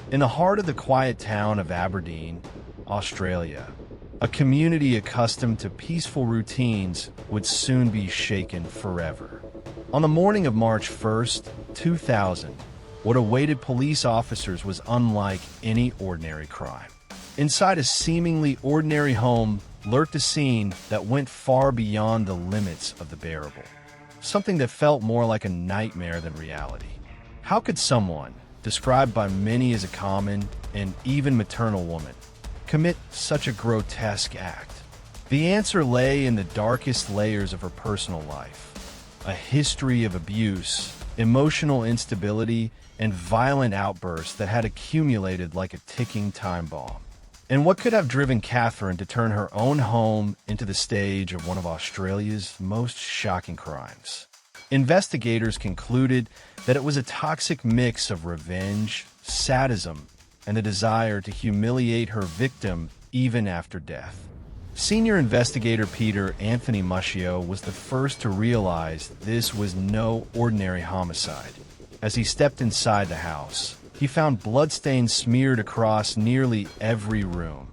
In the heart of the quiet town of Aberdeen, Australia, a community accustomed to peaceful routines would soon be shaken forever. On the morning of March 1st, 2000, what awaited police officers was unlike any ordinary crime. Inside a seemingly ordinary home lurked a scene that went far beyond the limits of the bearable. Something that felt more like a nightmare than reality. How could someone, described by many as a common and even maternal woman, commit such a grotesque act? The answer lay in the darkest layers of her personal life. A history of abuse, emotional instability, and violent outbursts that had accumulated like a ticking time bomb. And what could have driven Catherine to turn her own home into the stage of one of Australia's most shocking crimes? Investigators concluded that it was a toxic mix of revenge, sadism, and the desire to humiliate her victim even after death. Senior investigator Peter Anthony Muscio was the first to realize this was no ordinary homicide. As he stepped inside the house, he found bloodstains smeared across nearly every room,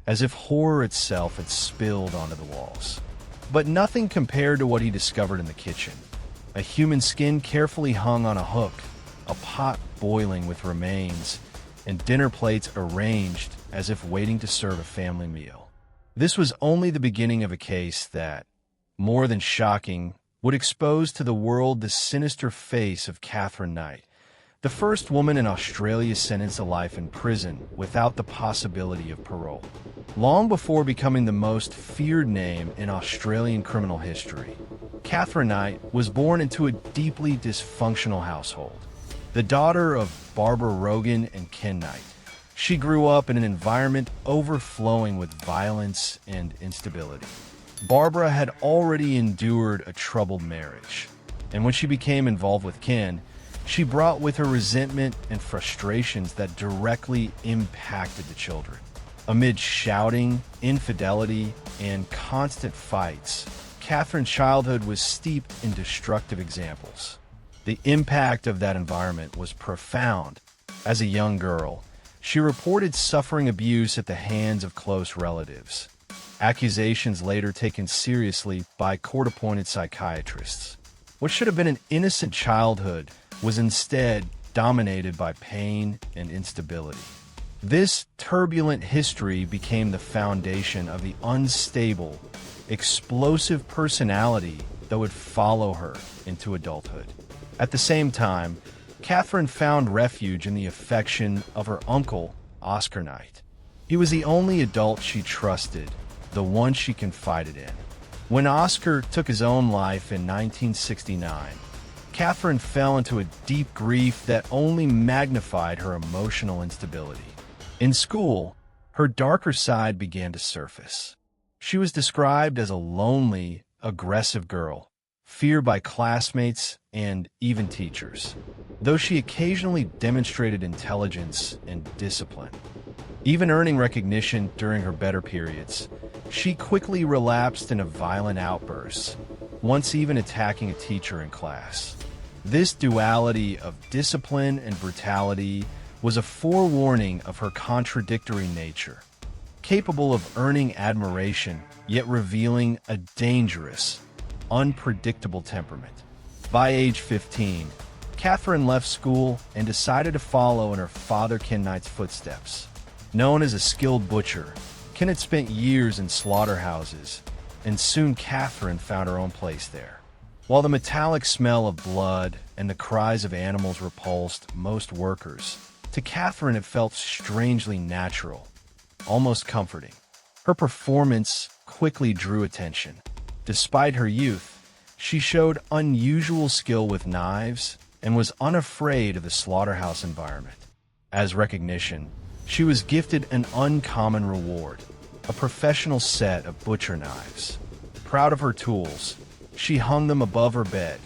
as if horror itself had spilled onto the walls. But nothing compared to what he discovered in the kitchen. A human skin carefully hung on a hook, a pot boiling with remains, and dinner plates arranged as if waiting to serve a family meal. This was only the beginning of a case that, more than shocking, would expose to the world the sinister face of Catherine Knight, the first woman in Australia sentenced to life in prison without the possibility of parole. Long before becoming the most feared name in Australian criminal history, Catherine Knight was born into a deeply dysfunctional household. The daughter of Barbara Rogan and Ken Knight, she grew up in an environment overflowing with violence and instability. Barbara had already endured a troubled marriage, and when she became involved with Ken, she brought with her resentment and frustrations that directly impacted the children. Amid shouting, infidelity, and constant fights, Catherine's childhood was steeped in destructive examples. The impact of that environment was profound. As a young girl, she reported suffering abuse at the hands of close relatives, accusations later taken seriously by court-appointed psychiatrists. What should have been an innocent childhood was instead dominated by pain and instability. This turbulent history became the foundation of the unstable, explosive personality that would follow her into adulthood. At the same time, Catherine found refuge in the affection of her uncle, Oscar Knight. He was the only adult she trusted, the one she confided in. When Oscar took his own life in 1969, Catherine fell into a deep grief that only magnified her emotional instability. In school, her darker side began to surface. She was described as a lonely, aggressive girl, feared by classmates and even teachers, though she occasionally demonstrated intelligence and discipline. Even earning recognition during her better periods, she quickly relapsed into violent outbursts, once even attacking a teacher in class. This duality of discipline and brutality was a forewarning of her contradictory nature, capable of earning admiration, yet revealing a dangerous, unpredictable temperament. By age 15, Catherine left school and decided to follow in her father Ken Knight's footsteps. Known as a skilled butcher, Ken had spent years in slaughterhouses, and soon Catherine found her own place there. While the metallic smell of blood and the cries of animals repulsed most workers, to Catherine it felt strangely natural, almost comforting. Her performance quickly drew attention. Despite her youth, she showed unusual skill with knives and was unafraid of the slaughterhouse environment. As recognition, she was gifted an uncommon reward, a professional set of butcher knives. Proud of her tools, she hung them above her bed,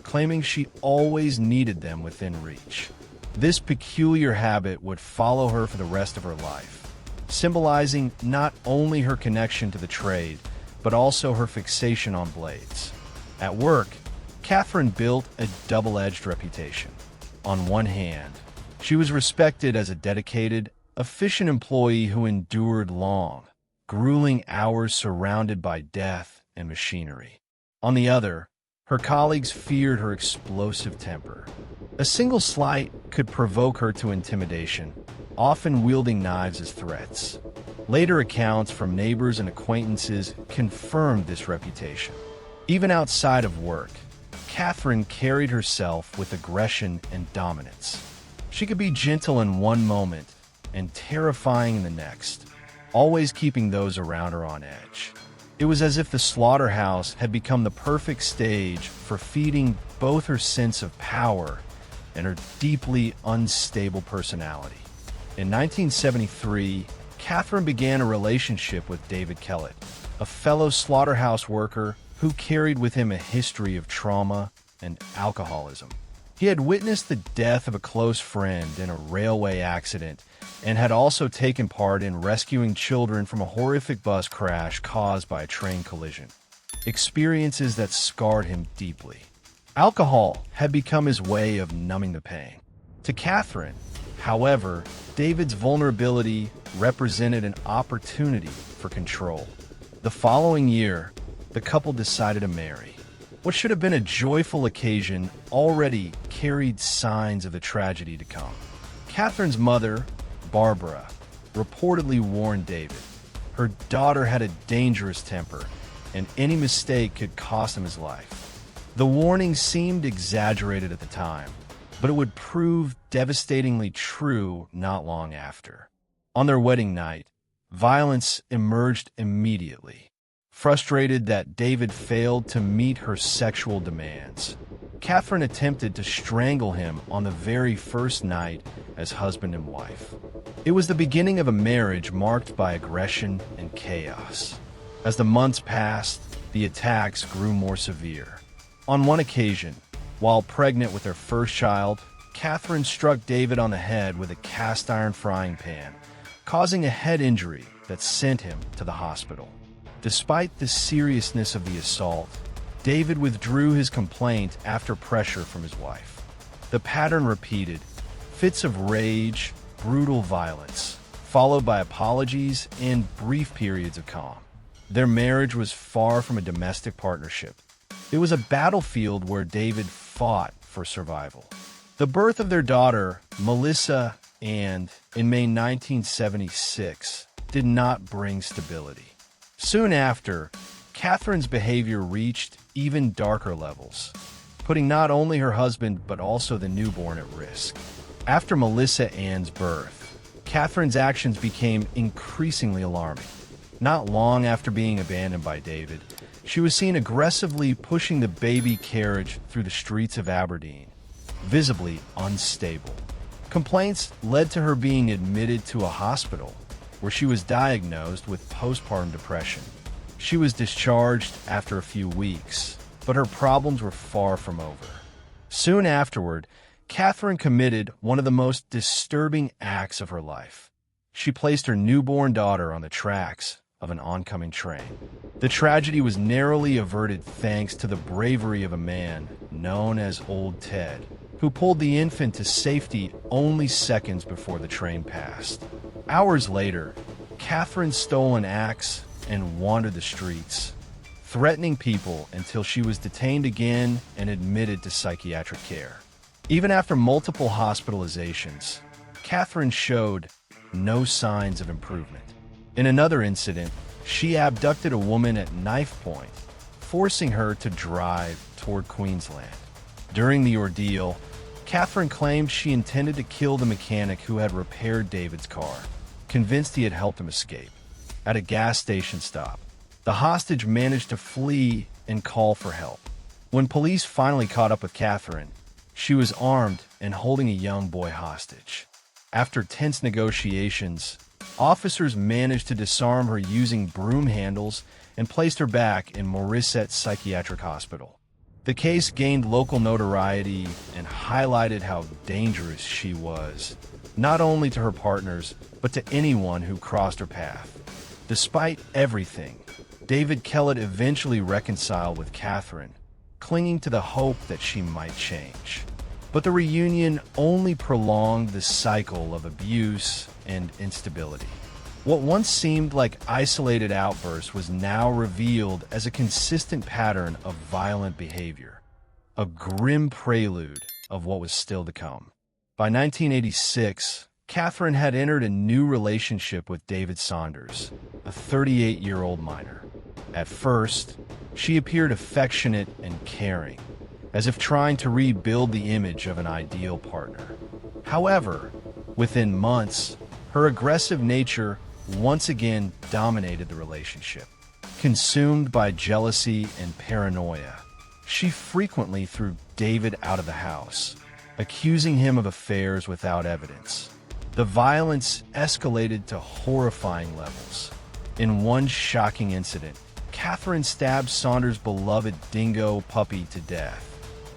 claiming she always needed them within reach. This peculiar habit would follow her for the rest of her life, symbolizing not only her connection to the trade, but also her fixation on blades. At work, Catherine built a double-edged reputation. On one hand, She was respected as a dedicated, efficient employee who endured long, grueling hours surrounded by death and machinery. On the other, her colleagues feared her explosive temper. A single slight could provoke her to intimidation, often wielding knives as threats. Later accounts from neighbors and acquaintances confirmed this reputation. Even outside of work, Catherine carried herself with aggression and dominance. She could be gentle in one moment and terrifying in the next, always keeping those around her on edge. It was as if the slaughterhouse had become the perfect stage for feeding both her sense of power and her deeply unstable personality. In 1973, Catherine began a relationship with David Kellett, a fellow slaughterhouse worker who carried with him a history of trauma and alcoholism. He had witnessed the death of a close friend in a railway accident and had also taken part in rescuing children from a horrific bus crash caused by a train collision. Experiences that scarred him deeply. Alcohol had become his way of numbing the pain. To Catherine, however, David's vulnerability represented an opportunity for control. The following year, the couple decided to marry. What should have been a joyful occasion already carried signs of the tragedy to come. Catherine's mother, Barbara, reportedly warned David. Her daughter had a dangerous temper, and any mistake could cost him his life. The warning seemed exaggerated at the time, but it would prove devastatingly true not long after. On their wedding night, violence emerged immediately. Frustrated that David failed to meet her sexual demands, Catherine attempted to strangle him on the very first night as husband and wife. It was the beginning of a marriage marked by aggression and chaos. As the months passed, the attacks grew more severe. On one occasion, while pregnant with her first child, Catherine struck David on the head with a cast-iron frying pan, causing a head injury that sent him to the hospital. Despite the seriousness of the assault, David withdrew his complaint after pressure from his wife. The pattern repeated: fits of rage, brutal violence, followed by apologies and brief periods of calm. Their marriage was far from a domestic partnership. It was a battlefield where David fought for survival. The birth of their daughter, Melissa Ann, in May 1976, did not bring stability. Soon after, Catherine's behavior reached even darker levels, putting not only her husband but also the newborn at risk. After Melissa Ann's birth, Catherine's actions became increasingly alarming. Not long after being abandoned by David, she was seen aggressively pushing the baby carriage through the streets of Aberdeen, visibly unstable. Complaints led to her being admitted to a hospital, where she was diagnosed with postpartum depression. She was discharged after a few weeks, but her problems were far from over. Soon afterward, Catherine committed one of the most disturbing acts of her life. She placed her newborn daughter on the tracks of an oncoming train. The tragedy was narrowly averted thanks to the bravery of a man known as Old Ted, who pulled the infant to safety only seconds before the train passed. Hours later, Catherine stole an axe and wandered the streets, threatening people until she was detained again and admitted to psychiatric care. Even after multiple hospitalizations, Catherine showed no signs of improvement. In another incident, she abducted a woman at knife point, forcing her to drive toward Queensland. During the ordeal, Catherine claimed she intended to kill the mechanic who had repaired David's car, convinced he had helped him escape. At a gas station stop, the hostage managed to flee and call for help. When police finally caught up with Catherine, she was armed and holding a young boy hostage. After tense negotiations, officers managed to disarm her using broom handles and placed her back in Morisset Psychiatric Hospital. The case gained local notoriety and highlighted how dangerous she was, not only to her partners, but to anyone who crossed her path. Despite everything, David Kellett eventually reconciled with Catherine, clinging to the hope that she might change. But the reunion only prolonged the cycle of abuse and instability. What once seemed like isolated outbursts was now revealed as a consistent pattern of violent behavior, a grim prelude of what was still to come. By 1986, Catherine had entered a new relationship with David Saunders, a 38-year-old miner. At first, she appeared affectionate and caring, as if trying to rebuild the image of an ideal partner. However, within months, her aggressive nature once again dominated the relationship. Consumed by jealousy and paranoia, she frequently threw David out of the house, accusing him of affairs without evidence. The violence escalated to horrifying levels. In one shocking incident, Catherine stabbed Saunders' beloved dingo puppy to death,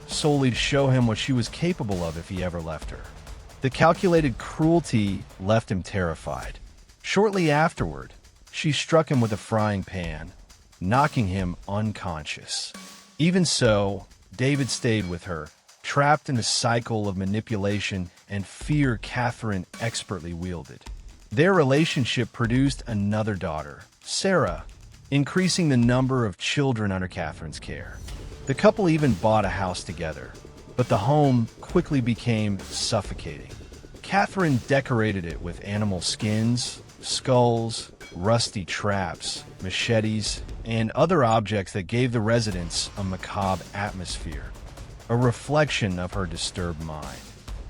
solely to show him what she was capable of if he ever left her. The calculated cruelty left him terrified. Shortly afterward, she struck him with a frying pan, knocking him unconscious. Even so, David stayed with her, trapped in a cycle of manipulation and fear Catherine expertly wielded. Their relationship produced another daughter, Sarah, increasing the number of children under Catherine's care. The couple even bought a house together, but the home quickly became suffocating. Catherine decorated it with animal skins, skulls, rusty traps, machetes, and other objects that gave the residents a macabre atmosphere, a reflection of her disturbed mind.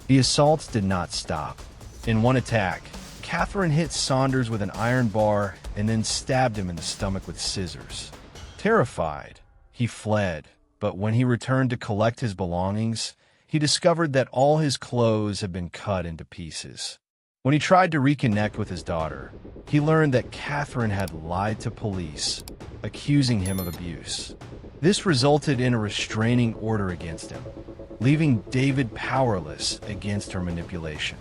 The assaults did not stop. In one attack, Catherine hit Saunders with an iron bar and then stabbed him in the stomach with scissors. Terrified, he fled, but when he returned to collect his belongings, he discovered that all his clothes had been cut into pieces. When he tried to reconnect with his daughter, he learned that Catherine had lied to police, accusing him of abuse. This resulted in a restraining order against him, leaving David powerless against her manipulation.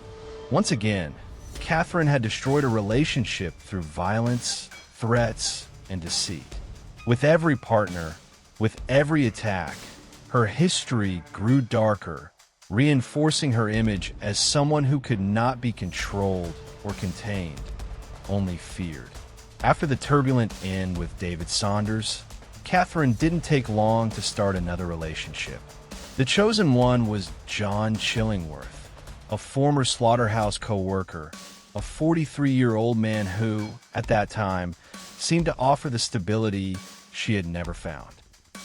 Once again, Catherine had destroyed a relationship through violence, threats, and deceit. With every partner, with every attack, her history grew darker, reinforcing her image as someone who could not be controlled or contained, only feared. After the turbulent end with David Saunders, Catherine didn't take long to start another relationship. The chosen one was John Chillingworth, a former slaughterhouse co-worker, a 43-year-old man who, at that time, seemed to offer the stability she had never found.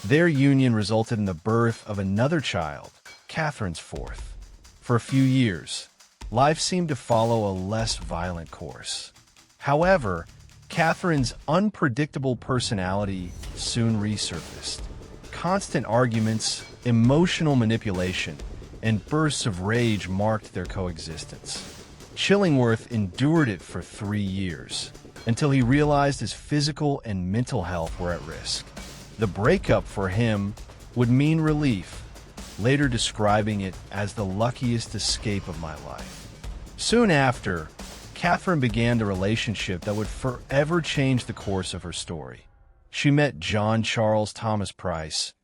Their union resulted in the birth of another child, Catherine's fourth. For a few years, life seemed to follow a less violent course. However, Catherine's unpredictable personality soon resurfaced. Constant arguments, emotional manipulation, and bursts of rage marked their coexistence. Chillingworth endured it for 3 years, until he realized his physical and mental health were at risk. The breakup for him would mean relief, later describing it as the luckiest escape of my life. Soon after, Catherine began the relationship that would forever change the course of her story. She met John Charles Thomas Price,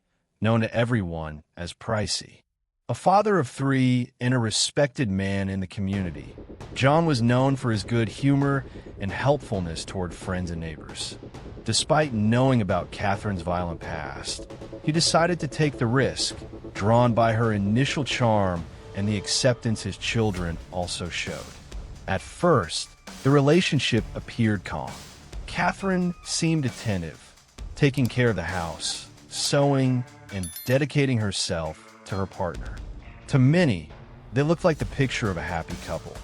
known to everyone as Pricey. A father of 3 and a respected man in the community, John was known for his good humor and helpfulness toward friends and neighbors. Despite knowing about Catherine's violent past, he decided to take the risk, drawn by her initial charm and the acceptance his children also showed. At first, the relationship appeared calm. Catherine seemed attentive, taking care of the house, sewing, and dedicating herself to her partner. To many, they looked like the picture of a happy couple.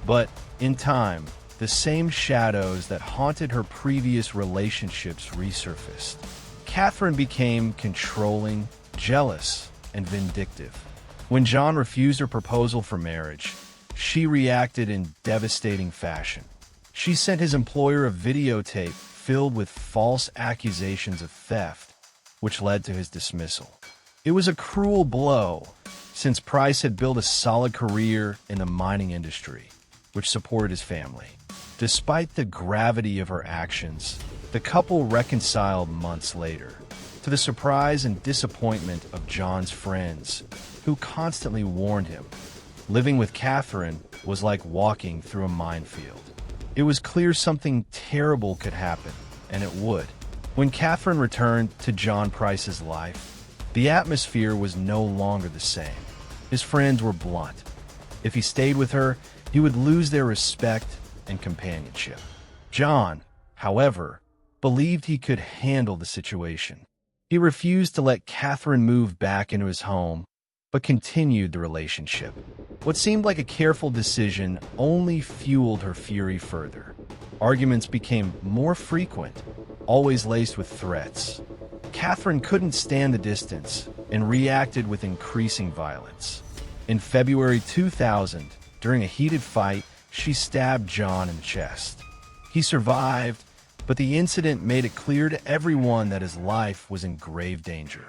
But in time, the same shadows that haunted her previous relationships resurfaced. Catherine became controlling, jealous, and vindictive. When John refused her proposal for marriage, she reacted in devastating fashion. She sent his employer a videotape filled with false accusations of theft, which led to his dismissal. It was a cruel blow, since Price had built a solid career in the mining industry, which supported his family. Despite the gravity of her actions, the couple reconciled months later. to the surprise and disappointment of John's friends, who constantly warned him. Living with Catherine was like walking through a minefield. It was clear something terrible could happen, and it would. When Catherine returned to John Price's life, the atmosphere was no longer the same. His friends were blunt. If he stayed with her, he would lose their respect and companionship. John, however, believed he could handle the situation. He refused to let Catherine move back into his home, but continued the relationship. What seemed like a careful decision only fueled her fury further. Arguments became more frequent, always laced with threats. Catherine couldn't stand the distance and reacted with increasing violence. In February 2000, during a heated fight, she stabbed John in the chest. He survived, but the incident made it clear to everyone that his life was in grave danger.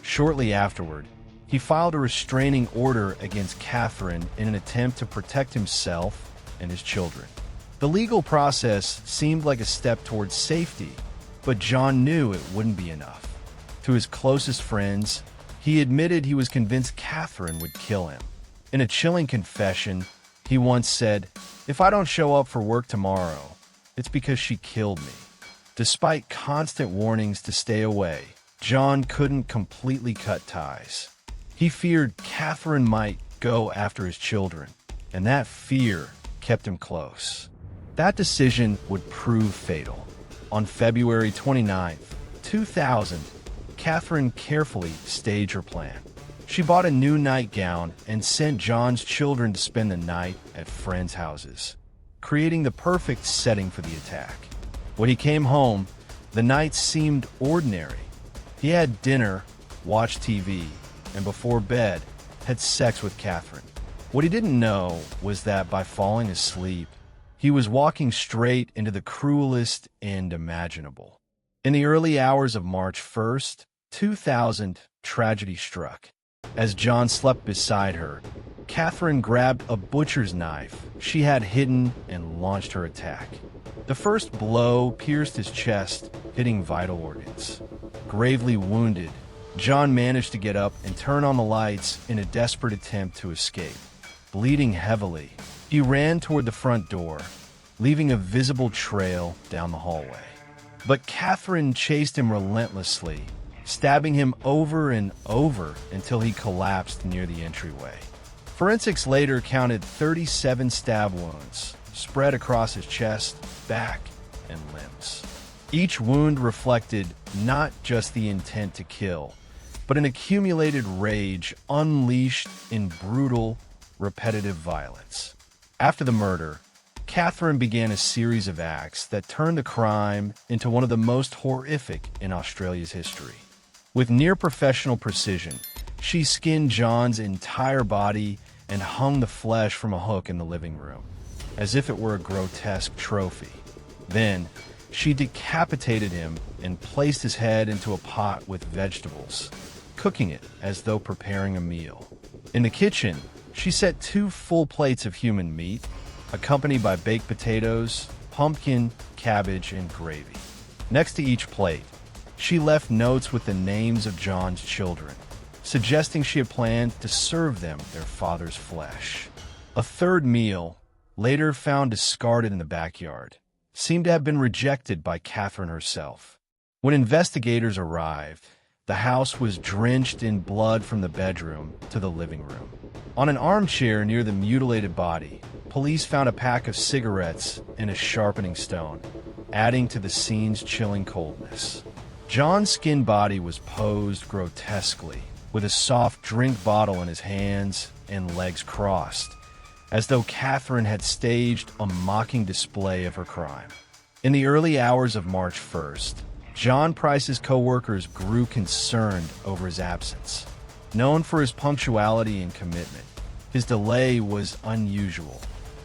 Shortly afterward, he filed a restraining order against Catherine in an attempt to protect himself and his children. The legal process seemed like a step towards safety, but John knew it wouldn't be enough. To his closest friends, he admitted he was convinced Catherine would kill him. In a chilling confession, he once said, "If I don't show up for work tomorrow, it's because she killed me." Despite constant warnings to stay away, John couldn't completely cut ties. He feared Catherine might go after his children, and that fear kept him close. That decision would prove fatal. On February 29, 2000, Catherine carefully staged her plan. She bought a new nightgown and sent John's children to spend the night at friends' houses, creating the perfect setting for the attack. When he came home, the night seemed ordinary. He had dinner, watched TV, and before bed, had sex with Catherine. What he didn't know was that by falling asleep, he was walking straight into the cruelest end imaginable. In the early hours of March 1st, 2000, tragedy struck. As John slept beside her, Catherine grabbed a butcher's knife she had hidden and launched her attack. The first blow pierced his chest, hitting vital organs. Gravely wounded, John managed to get up and turn on the lights in a desperate attempt to escape. Bleeding heavily, he ran toward the front door, leaving a visible trail down the hallway. But Catherine chased him relentlessly, stabbing him over and over until he collapsed near the entryway. Forensics later counted 37 stab wounds spread across his chest, back, and limbs. Each wound reflected not just the intent to kill, but an accumulated rage unleashed in brutal, repetitive violence. After the murder, Catherine began a series of acts that turned the crime into one of the most horrific in Australia's history. With near-professional precision, she skinned John's entire body and hung the flesh from a hook in the living room, as if it were a grotesque trophy. Then, she decapitated him and placed his head into a pot with vegetables, cooking it as though preparing a meal. In the kitchen, she set 2 full plates of human meat, accompanied by baked potatoes, pumpkin, cabbage, and gravy. Next to each plate, she left notes with the names of John's children, suggesting she had planned to serve them their father's flesh. A third meal, later found discarded in the backyard, seemed to have been rejected by Catherine herself. When investigators arrived, the house was drenched in blood from the bedroom to the living room. On an armchair near the mutilated body, police found a pack of cigarettes and a sharpening stone, adding to the scene's chilling coldness. John's skinned body was posed grotesquely, with a soft drink bottle in his hands and legs crossed, as though Catherine had staged a mocking display of her crime. In the early hours of March 1st, John Price's co-workers grew concerned over his absence. Known for his punctuality and commitment, his delay was unusual.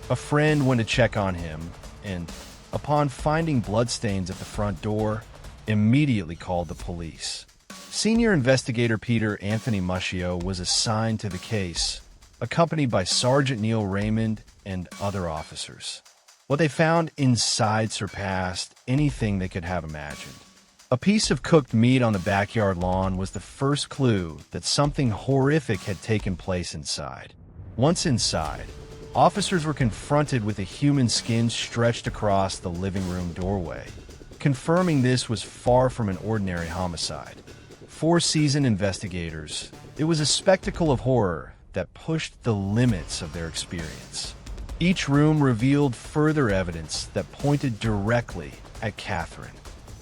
A friend went to check on him and, upon finding bloodstains at the front door, immediately called the police. Senior investigator Peter Anthony Muschio was assigned to the case, accompanied by Sergeant Neil Raymond and other officers. What they found inside surpassed anything they could have imagined. A piece of cooked meat on the backyard lawn was the first clue that something horrific had taken place inside. Once inside, officers were confronted with a human skin stretched across the living room doorway, confirming this was far from an ordinary homicide. For seasoned investigators, it was a spectacle of horror that pushed the limits of their experience. Each room revealed further evidence that pointed directly at Catherine.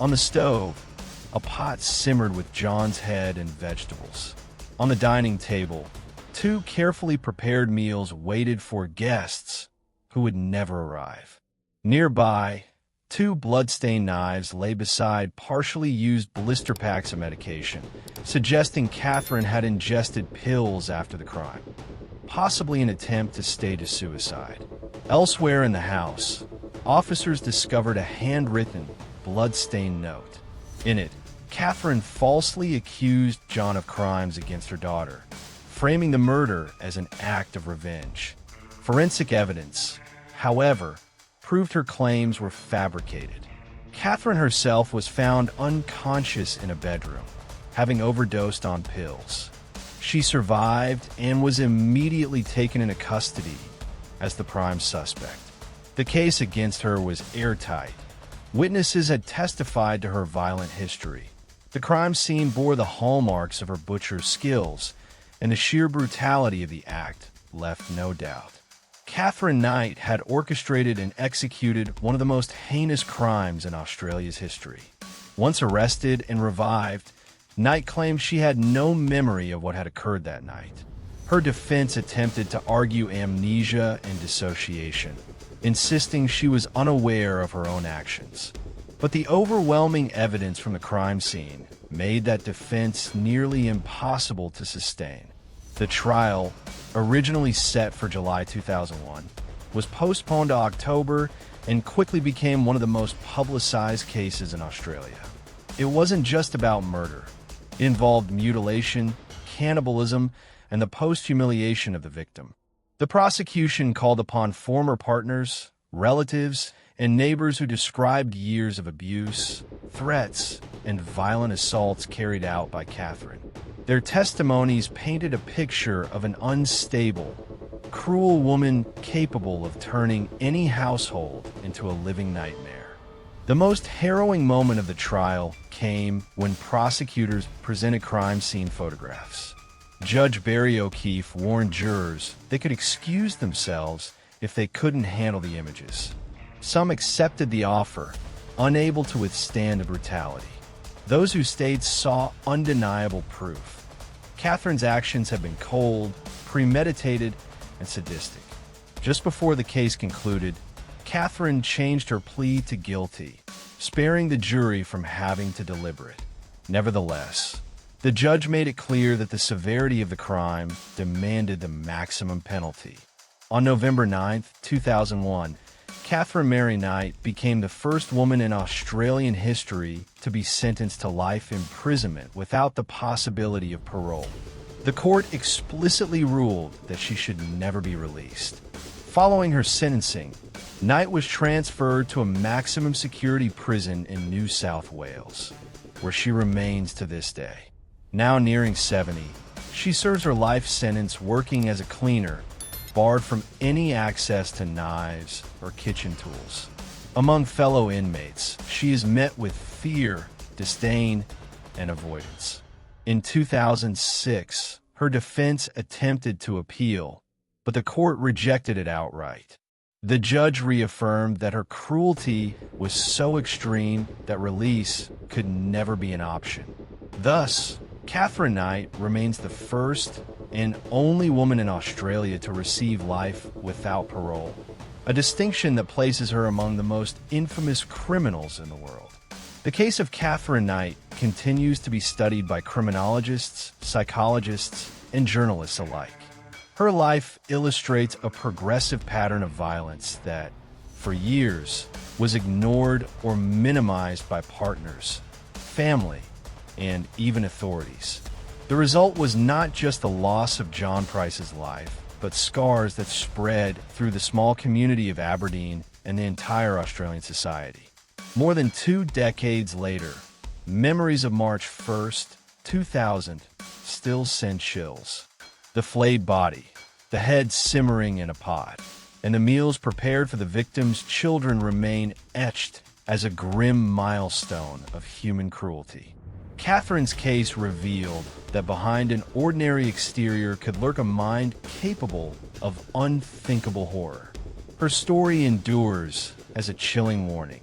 On the stove, a pot simmered with John's head and vegetables. On the dining table, two carefully prepared meals waited for guests who would never arrive. Nearby, two blood-stained knives lay beside partially used blister packs of medication, suggesting Catherine had ingested pills after the crime, possibly an attempt to stage a suicide. Elsewhere in the house, officers discovered a handwritten, blood-stained note. In it, Catherine falsely accused John of crimes against her daughter, framing the murder as an act of revenge. Forensic evidence, however, proved her claims were fabricated. Catherine herself was found unconscious in a bedroom, having overdosed on pills. She survived and was immediately taken into custody as the prime suspect. The case against her was airtight. Witnesses had testified to her violent history. The crime scene bore the hallmarks of her butcher's skills, and the sheer brutality of the act left no doubt. Catherine Knight had orchestrated and executed one of the most heinous crimes in Australia's history. Once arrested and revived, Knight claimed she had no memory of what had occurred that night. Her defense attempted to argue amnesia and dissociation, insisting she was unaware of her own actions. But the overwhelming evidence from the crime scene made that defense nearly impossible to sustain. The trial, originally set for July 2001, was postponed to October and quickly became one of the most publicized cases in Australia. It wasn't just about murder. It involved mutilation, cannibalism, and the post-humiliation of the victim. The prosecution called upon former partners, relatives, and neighbors who described years of abuse, threats, and violent assaults carried out by Catherine. Their testimonies painted a picture of an unstable, cruel woman capable of turning any household into a living nightmare. The most harrowing moment of the trial came when prosecutors presented crime scene photographs. Judge Barry O'Keefe warned jurors they could excuse themselves if they couldn't handle the images. Some accepted the offer, unable to withstand the brutality. Those who stayed saw undeniable proof. Catherine's actions had been cold, premeditated, and sadistic. Just before the case concluded, Catherine changed her plea to guilty, sparing the jury from having to deliberate. Nevertheless, the judge made it clear that the severity of the crime demanded the maximum penalty. On November 9, 2001, Catherine Mary Knight became the first woman in Australian history to be sentenced to life imprisonment without the possibility of parole. The court explicitly ruled that she should never be released. Following her sentencing, Knight was transferred to a maximum security prison in New South Wales, where she remains to this day. Now nearing 70, she serves her life sentence working as a cleaner, barred from any access to knives or kitchen tools. Among fellow inmates, she is met with fear, disdain, and avoidance. In 2006, her defense attempted to appeal, but the court rejected it outright. The judge reaffirmed that her cruelty was so extreme that release could never be an option. Thus, Catherine Knight remains the first and only woman in Australia to receive life without parole, a distinction that places her among the most infamous criminals in the world. The case of Catherine Knight continues to be studied by criminologists, psychologists, and journalists alike. Her life illustrates a progressive pattern of violence that, for years, was ignored or minimized by partners, family, and even authorities. The result was not just the loss of John Price's life, but scars that spread through the small community of Aberdeen and the entire Australian society. More than 2 decades later, Memories of March 1st, 2000 still send chills. The flayed body, the head simmering in a pot, and the meals prepared for the victim's children remain etched as a grim milestone of human cruelty. Catherine's case revealed that behind an ordinary exterior could lurk a mind capable of unthinkable horror. Her story endures as a chilling warning.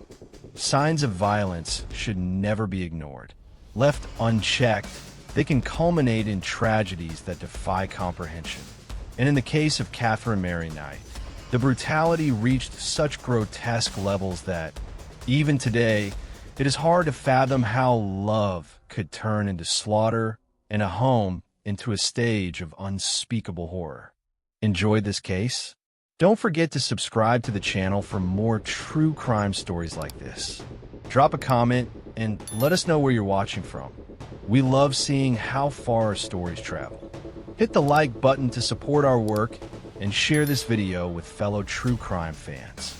Signs of violence should never be ignored. Left unchecked, they can culminate in tragedies that defy comprehension. And in the case of Catherine Mary Knight, the brutality reached such grotesque levels that, even today, it is hard to fathom how love could turn into slaughter and a home into a stage of unspeakable horror. Enjoyed this case? Don't forget to subscribe to the channel for more true crime stories like this. Drop a comment and let us know where you're watching from. We love seeing how far our stories travel. Hit the like button to support our work and share this video with fellow true crime fans.